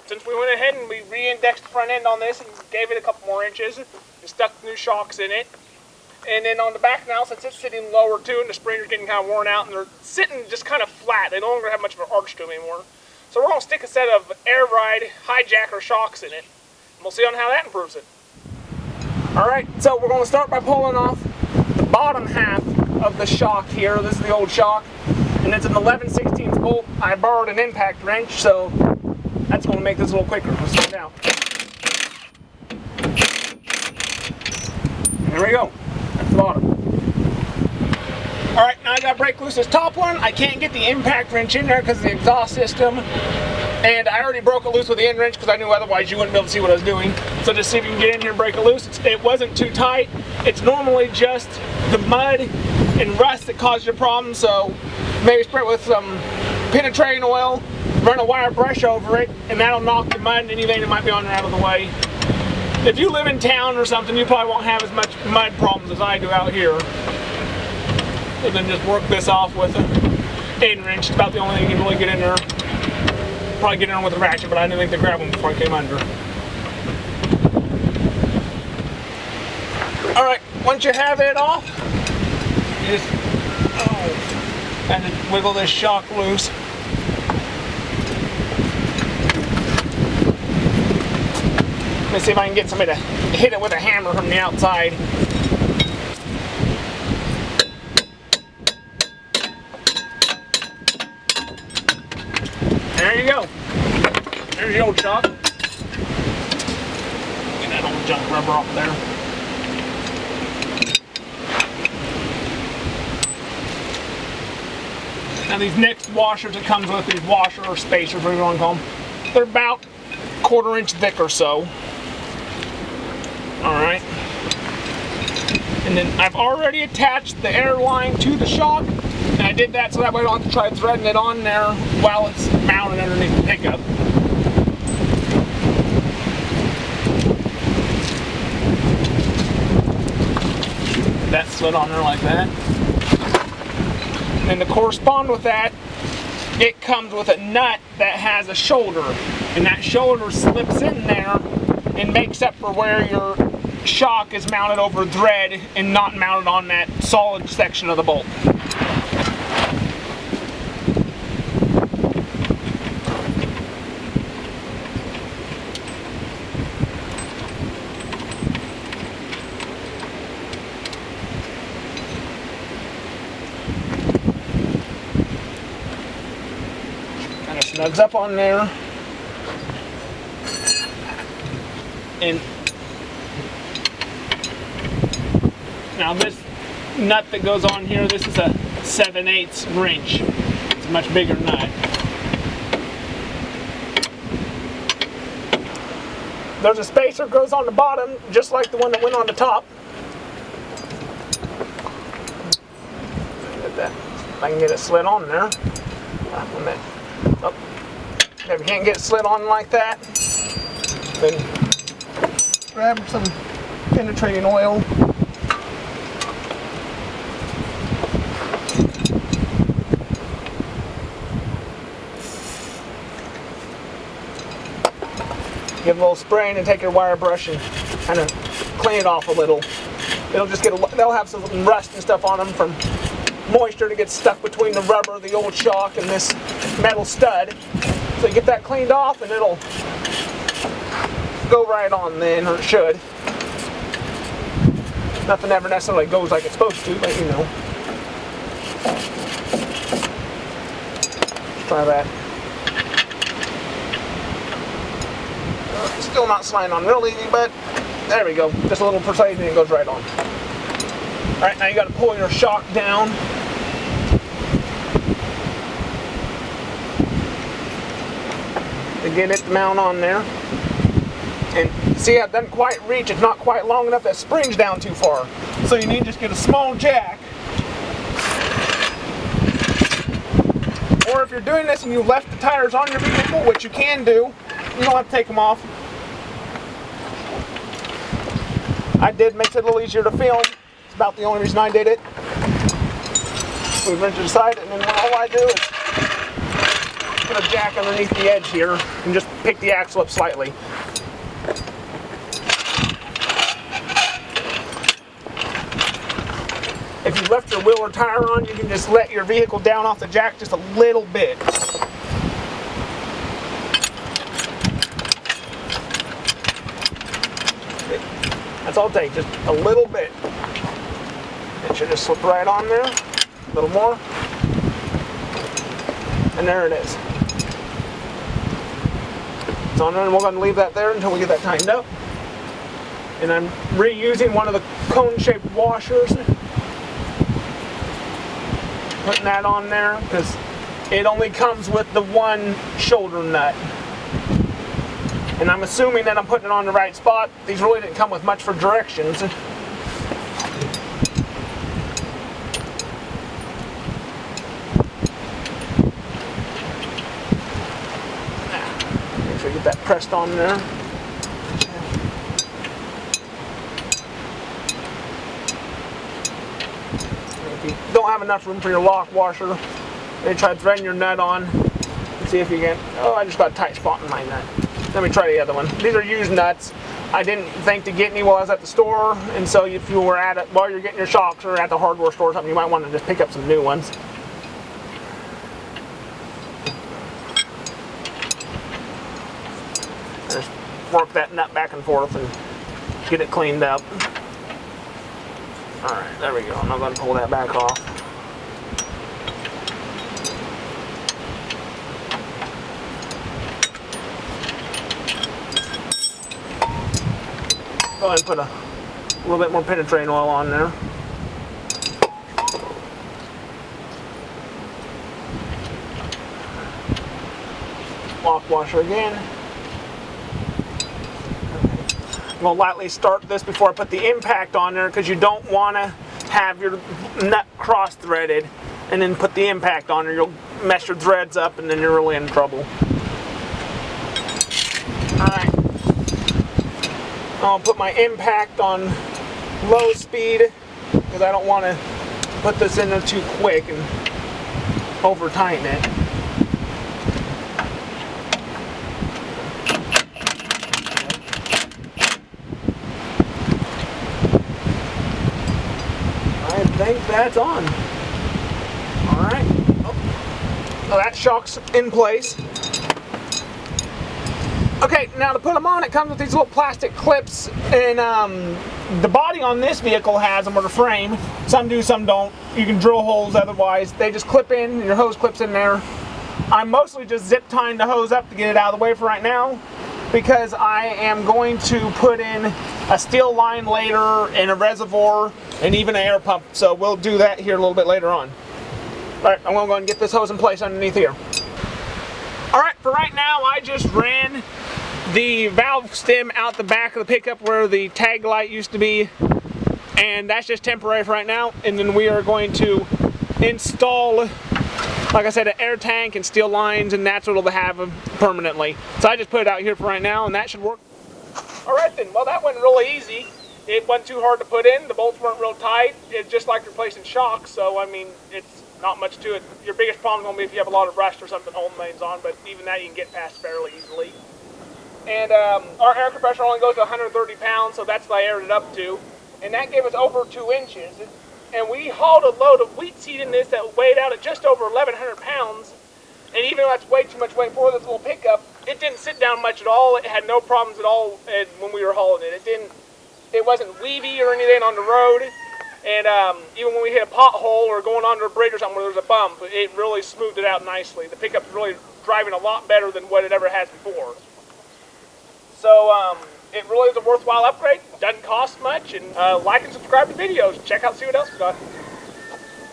since we went ahead and we re-indexed the front end on this and gave it a couple more inches and stuck new shocks in it. And then on the back now, since it's sitting lower too and the springs are getting kind of worn out and they're sitting just kind of flat, they no longer have much of an arch to them anymore. So we're going to stick a set of air ride Hijacker shocks in it. And we'll see on how that improves it. Alright, so we're going to start by pulling off the bottom half of the shock here. This is the old shock. And it's an 11/16 bolt. I borrowed an impact wrench, so that's going to make this a little quicker. Let's get it out. There we go. That's the bottom. Alright, now I got to break loose this top one. I can't get the impact wrench in there because of the exhaust system. And I already broke it loose with the end wrench because I knew otherwise you wouldn't be able to see what I was doing. So just see if you can get in here and break it loose. It wasn't too tight. It's normally just the mud and rust that causes your problem. So maybe spray it with some penetrating oil, run a wire brush over it, and that'll knock the mud and anything that might be on there out of the way. If you live in town or something, you probably won't have as much mud problems as I do out here. And then just work this off with an end wrench. It's about the only thing you can really get in there. Probably get in with a ratchet, but I didn't think to grab one before I came under. Alright, once you have it off, you just kind of wiggle this shock loose. Let me see if I can get somebody to hit it with a hammer from the outside. There you go. There's the old shock. Get that old junk rubber off there. Now these next washers it comes with, these washer or spacers, whatever you want to call them, they're about 1/4 inch thick or so. Alright. And then I've already attached the air line to the shock. And I did that so that way I don't have to try threading it on there while it's mounted underneath the pickup. That slid on there like that. And to correspond with that, it comes with a nut that has a shoulder. And that shoulder slips in there and makes up for where your shock is mounted over thread and not mounted on that solid section of the bolt. Kind of snugs up on there. And now this nut that goes on here, this is a 7/8 wrench. It's a much bigger nut. There's a spacer that goes on the bottom, just like the one that went on the top. Get that. If I can get it slid on there. Oh. If you can't get it slid on like that, then grab some penetrating oil. Give it a little spraying and take your wire brush and kind of clean it off a little. It'll just they'll have some rust and stuff on them from moisture that gets stuck between the rubber of the old shock and this metal stud. So you get that cleaned off and it'll go right on then, or it should. Nothing ever necessarily goes like it's supposed to, but you know. Let's try that. Still not sliding on real easy, but there we go. Just a little precision and it goes right on. Alright, now you got to pull your shock down. To get it to mount on there. And see, it doesn't quite reach, it's not quite long enough, that spring's down too far. So you need to just get a small jack. Or if you're doing this and you left the tires on your vehicle, which you can do, you don't have to take them off. I did, makes it a little easier to film. It's about the only reason I did it. We went to the side, and then all I do is get a jack underneath the edge here and just pick the axle up slightly. If you left your wheel or tire on, you can just let your vehicle down off the jack just a little bit. That's all it takes, just a little bit. It should just slip right on there. A little more. And there it is. It's on there, and we're going to leave that there until we get that tightened up. And I'm reusing one of the cone-shaped washers. Putting that on there because it only comes with the one shoulder nut. And I'm assuming that I'm putting it on the right spot. These really didn't come with much for directions. Make sure you get that pressed on there. If you don't have enough room for your lock washer, then try threading your nut on and see if you can. Oh, I just got a tight spot in my nut. Let me try the other one. These are used nuts. I didn't think to get any while I was at the store, and so if you were at it while you're getting your shocks or at the hardware store or something, you might want to just pick up some new ones. Just work that nut back and forth and get it cleaned up. Alright, there we go. I'm going to pull that back off. Go ahead and put a little bit more penetrating oil on there. Lock washer again. I'm going to lightly start this before I put the impact on there because you don't want to have your nut cross-threaded and then put the impact on there. You'll mess your threads up and then you're really in trouble. Alright. I'll put my impact on low speed because I don't want to put this in there too quick and over tighten it. I think that's on. Alright. Oh, that shock's in place. Okay, now to put them on, it comes with these little plastic clips, and the body on this vehicle has them, or the frame. Some do, some don't. You can drill holes otherwise. They just clip in, and your hose clips in there. I'm mostly just zip tying the hose up to get it out of the way for right now, because I am going to put in a steel line later, and a reservoir, and even an air pump. So we'll do that here a little bit later on. Alright, I'm going to go and get this hose in place underneath here. Alright, for right now, I just ran the valve stem out the back of the pickup where the tag light used to be, and that's just temporary for right now. And then we are going to install, like I said, an air tank and steel lines, and that's what it'll have permanently. So I just put it out here for right now, and that should work. Alright then, well that went really easy. It wasn't too hard to put in, the bolts weren't real tight. It's just like replacing shocks, so I mean, it's not much to it. Your biggest problem is going to be if you have a lot of rust or something holding mains on, but even that you can get past fairly easily. And our air compressor only goes to 130 pounds, so that's what I aired it up to. And that gave us over 2 inches. And we hauled a load of wheat seed in this that weighed out at just over 1,100 pounds. And even though that's way too much weight for this little pickup, it didn't sit down much at all. It had no problems at all when we were hauling it. It wasn't weavy or anything on the road. And even when we hit a pothole or going under a bridge or something where there's a bump, it really smoothed it out nicely. The pickup's really driving a lot better than what it ever has before. So it really is a worthwhile upgrade. Doesn't cost much. And like and subscribe to videos. Check out, see what else we got.